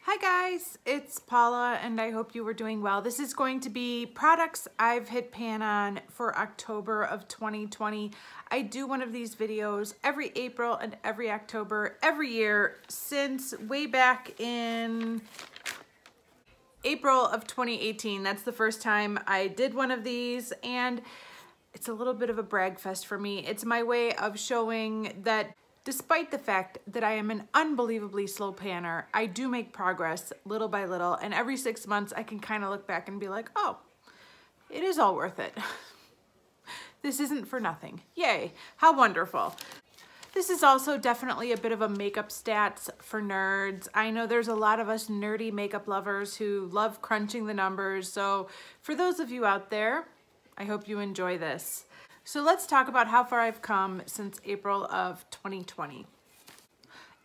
Hi guys, it's Paula and I hope you were doing well. This is going to be products I've hit pan on for October of 2020. I do one of these videos every April and every October every year since way back in April of 2018. That's the first time I did one of these, and it's a little bit of a brag fest for me. It's my way of showing that despite the fact that I am an unbelievably slow panner, I do make progress little by little, and every 6 months I can kind of look back and be like, oh, it is all worth it. This isn't for nothing. Yay, how wonderful. This is also definitely a bit of a makeup stats for nerds. I know there's a lot of us nerdy makeup lovers who love crunching the numbers, so for those of you out there, I hope you enjoy this. So let's talk about how far I've come since April of 2020.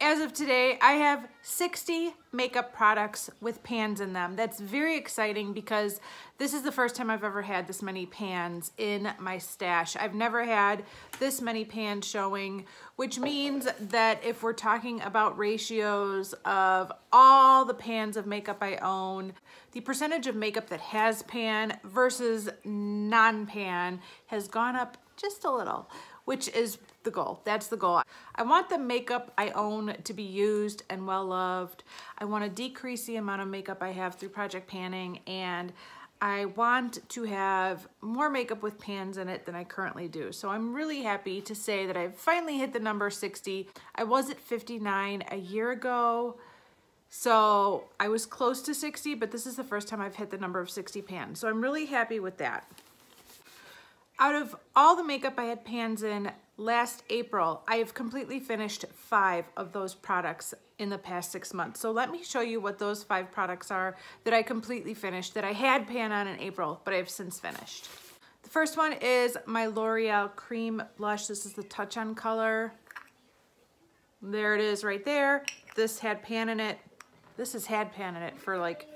As of today, I have 60 makeup products with pans in them. That's very exciting because this is the first time I've ever had this many pans in my stash. I've never had this many pans showing, which means that if we're talking about ratios of all the pans of makeup I own, the percentage of makeup that has pan versus non-pan has gone up just a little, which is the goal. That's the goal. I want the makeup I own to be used and well loved. I want to decrease the amount of makeup I have through project panning, and I want to have more makeup with pans in it than I currently do. So I'm really happy to say that I've finally hit the number 60. I was at 59 a year ago, so I was close to 60, but this is the first time I've hit the number of 60 pans. So I'm really happy with that. Out of all the makeup I had pans in last April, I have completely finished 5 of those products in the past 6 months. So let me show you what those 5 products are that I completely finished, that I had pan on in April, but I have since finished. The first one is my L'Oreal Cream Blush. This is the Touch On color. There it is right there. This had pan in it. This has had pan in it for like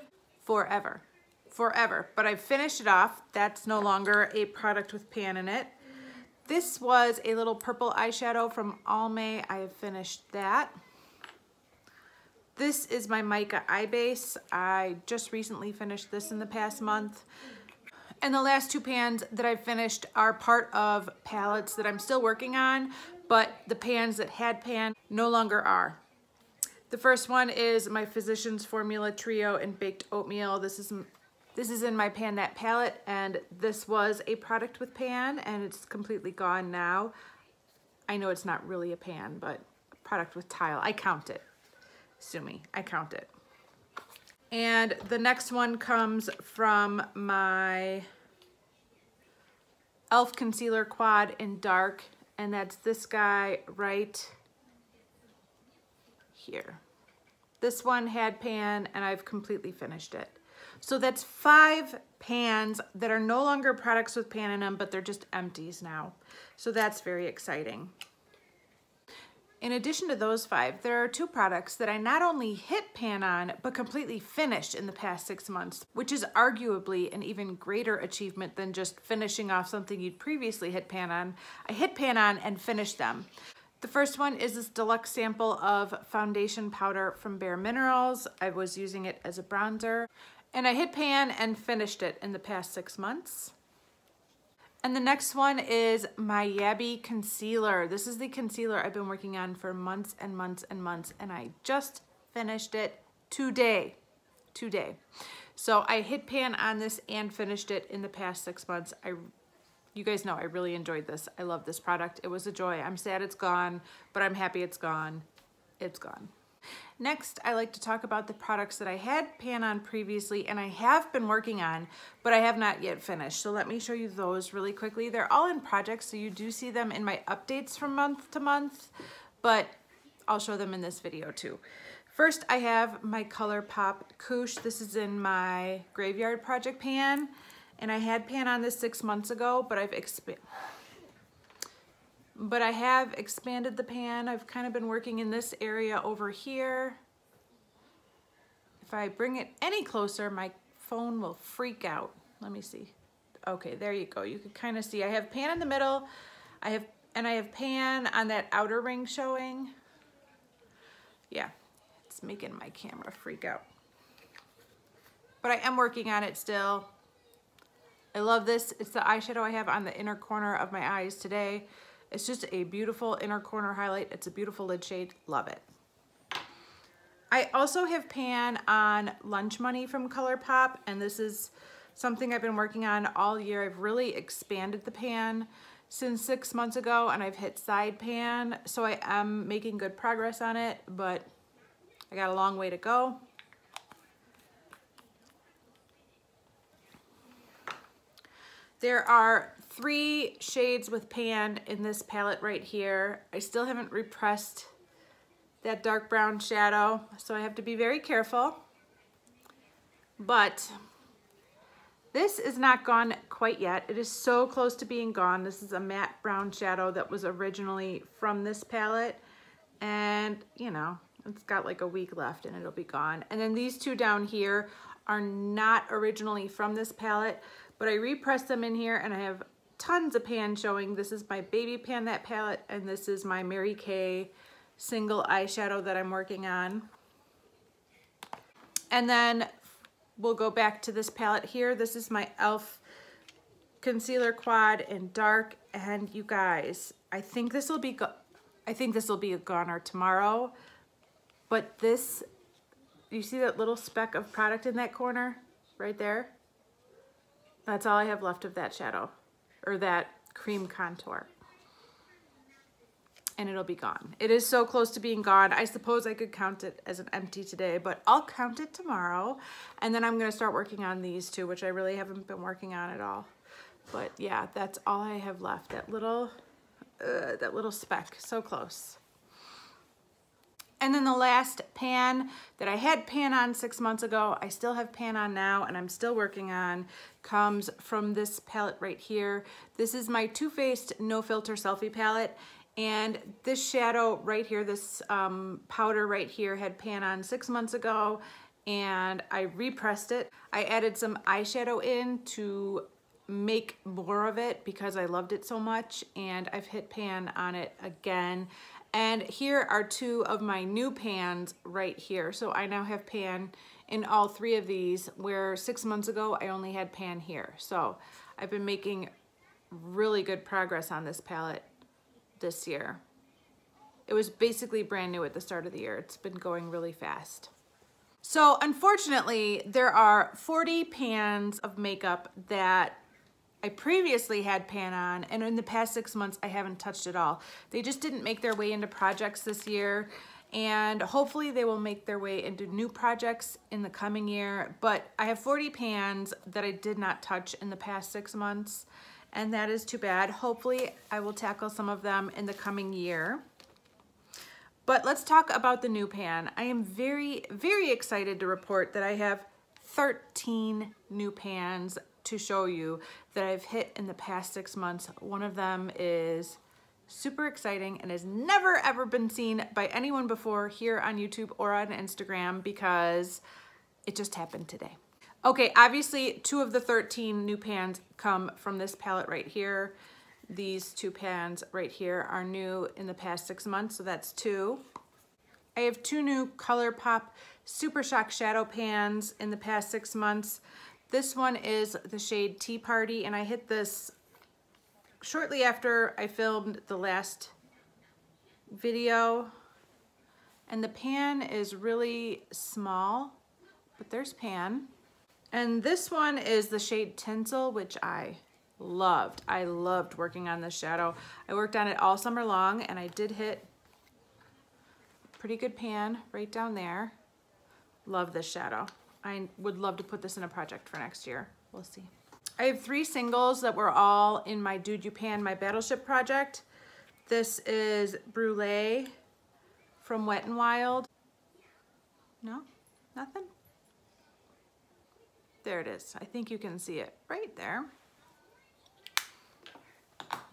forever. But I've finished it off. That's no longer a product with pan in it. This was a little purple eyeshadow from Almay. I have finished that. This is my mica eye base. I just recently finished this in the past month. And the last 2 pans that I've finished are part of palettes that I'm still working on, but the pans that had pan no longer are. The first one is my Physicians Formula Trio in Baked Oatmeal. This is in my Pan That palette, and this was a product with pan, and it's completely gone now. I know it's not really a pan, but a product with tile. I count it. Sue me, I count it. And the next one comes from my e.l.f. Concealer Quad in Dark, and that's this guy right here. This one had pan, and I've completely finished it. So that's 5 pans that are no longer products with pan in them, but they're just empties now. So that's very exciting. In addition to those 5, there are 2 products that I not only hit pan on, but completely finished in the past 6 months, which is arguably an even greater achievement than just finishing off something you'd previously hit pan on. I hit pan on and finished them. The first one is this deluxe sample of foundation powder from Bare Minerals. I was using it as a bronzer, and I hit pan and finished it in the past 6 months. And the next one is my Yabby concealer. This is the concealer I've been working on for months and months and months, and I just finished it today. So I hit pan on this and finished it in the past 6 months. You guys know I really enjoyed this. I love this product. It was a joy. I'm sad it's gone, but I'm happy it's gone. It's gone. Next, I like to talk about the products that I had pan on previously and I have been working on, but I have not yet finished. So let me show you those really quickly. They're all in projects, so you do see them in my updates from month to month, but I'll show them in this video too. First, I have my ColourPop Couche. This is in my Graveyard Project pan, and I had pan on this 6 months ago, but I have expanded the pan. I've kind of been working in this area over here. If I bring it any closer, my phone will freak out. Let me see. Okay, there you go. You can kind of see I have pan in the middle. I have pan on that outer ring showing. Yeah, it's making my camera freak out. but I am working on it still. I love this. It's the eyeshadow I have on the inner corner of my eyes today. It's just a beautiful inner corner highlight. It's a beautiful lid shade. Love it. I also have pan on Lunch Money from ColourPop, and this is something I've been working on all year. I've really expanded the pan since 6 months ago, and I've hit side pan, so I am making good progress on it, but I got a long way to go. There are 3 shades with pan in this palette right here. I still haven't repressed that dark brown shadow, so I have to be very careful. But this is not gone quite yet. It is so close to being gone. This is a matte brown shadow that was originally from this palette, and you know, it's got like a week left and it'll be gone. And then these 2 down here are not originally from this palette, but I repressed them in here and I have tons of pan showing. This is my baby pan, that palette, and this is my Mary Kay single eyeshadow that I'm working on. And then we'll go back to this palette here. This is my e.l.f. concealer quad in dark, and you guys, I think this will be a goner tomorrow. But this, you see that little speck of product in that corner right there? That's all I have left of that shadow, or that cream contour. And it'll be gone. It is so close to being gone. I suppose I could count it as an empty today, but I'll count it tomorrow. And then I'm gonna start working on these 2, which I really haven't been working on at all. But yeah, that's all I have left. That little speck, so close. And then the last pan that I had pan on 6 months ago, I still have pan on now, and I'm still working on, comes from this palette right here. This is my Too Faced No Filter Selfie palette. And this shadow right here, this powder right here, had pan on 6 months ago, and I repressed it. I added some eyeshadow in to make more of it because I loved it so much, and I've hit pan on it again. And here are 2 of my new pans right here. So I now have pan in all 3 of these, where 6 months ago I only had pan here. So I've been making really good progress on this palette this year. It was basically brand new at the start of the year. It's been going really fast. So unfortunately, there are 40 pans of makeup that I previously had pan on, and in the past 6 months I haven't touched at all. They just didn't make their way into projects this year, and hopefully they will make their way into new projects in the coming year. But I have 40 pans that I did not touch in the past 6 months, and that is too bad. Hopefully I will tackle some of them in the coming year. But let's talk about the new pan. I am very, very excited to report that I have 13 new pans to show you that I've hit in the past 6 months. One of them is super exciting and has never ever been seen by anyone before here on YouTube or on Instagram, because it just happened today. Okay, obviously 2 of the 13 new pans come from this palette right here. These 2 pans right here are new in the past 6 months, so that's 2. I have 2 new ColourPop Super Shock Shadow pans in the past 6 months. This one is the shade Tea Party, and I hit this shortly after I filmed the last video. And the pan is really small, but there's pan. And this one is the shade Tinsel, which I loved. I loved working on this shadow. I worked on it all summer long, and I did hit a pretty good pan right down there. Love this shadow. I would love to put this in a project for next year. We'll see. I have 3 singles that were all in my Dude You Pan, my Battleship project. This is Brulee from Wet n Wild. No? Nothing? There it is. I think you can see it right there.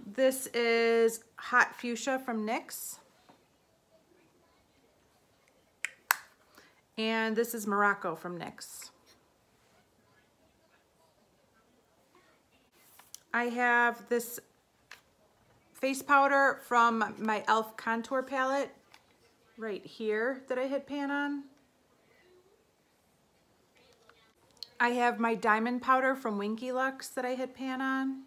This is Hot Fuchsia from NYX. And this is Morocco from NYX. I have this face powder from my e.l.f. contour palette right here that I hit pan on. I have my diamond powder from Winky Lux that I hit pan on.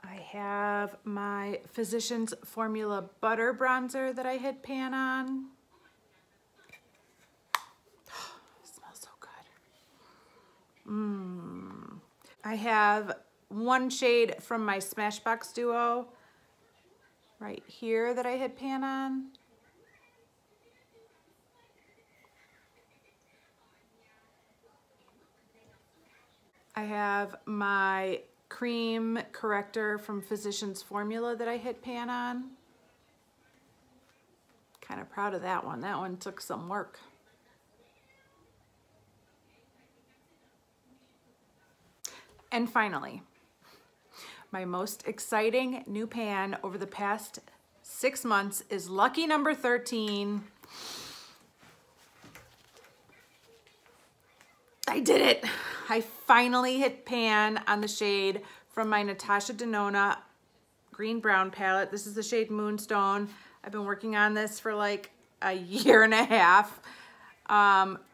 I have my Physicians Formula Butter Bronzer that I hit pan on. It smells so good. I have one shade from my Smashbox Duo right here that I hit pan on. I have my cream corrector from Physicians Formula that I hit pan on. Kind of proud of that one. That one took some work. And finally, my most exciting new pan over the past 6 months is lucky number 13. I did it. I finally hit pan on the shade from my Natasha Denona green brown palette. This is the shade Moonstone. I've been working on this for like a year and a half.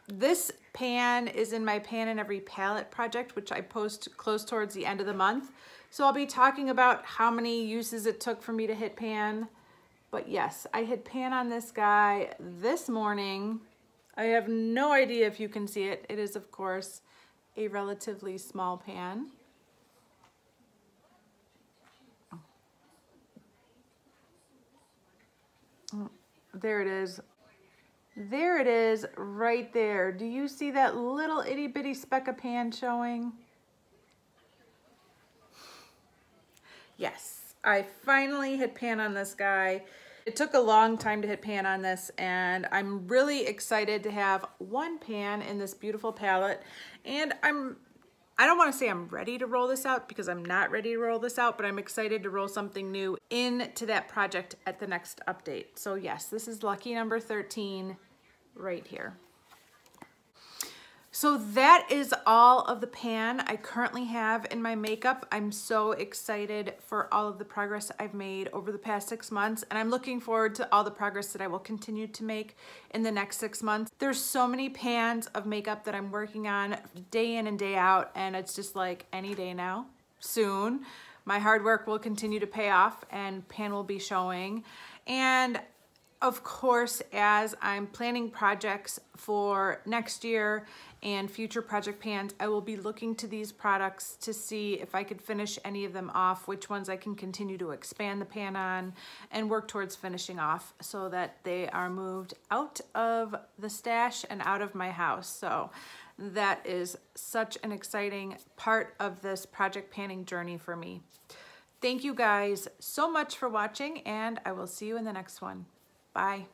This pan is in my Pan in Every Palette project, which I post close towards the end of the month. So I'll be talking about how many uses it took for me to hit pan. But yes, I hit pan on this guy this morning. I have no idea if you can see it. It is, of course, a relatively small pan. Oh, there it is. There it is right there. Do you see that little itty bitty speck of pan showing? Yes, I finally hit pan on this guy. It took a long time to hit pan on this, and I'm really excited to have one pan in this beautiful palette. And I don't want to say I'm ready to roll this out because I'm not ready to roll this out, but I'm excited to roll something new into that project at the next update. So yes, this is lucky number 13 right here. So that is all of the pan I currently have in my makeup. I'm so excited for all of the progress I've made over the past 6 months, and I'm looking forward to all the progress that I will continue to make in the next 6 months. There's so many pans of makeup that I'm working on day in and day out, and it's just like any day now, soon. My hard work will continue to pay off and pan will be showing. And of course, as I'm planning projects for next year and future project pans, I will be looking to these products to see if I could finish any of them off, which ones I can continue to expand the pan on and work towards finishing off so that they are moved out of the stash and out of my house. So that is such an exciting part of this project panning journey for me. Thank you guys so much for watching, and I will see you in the next one. Bye.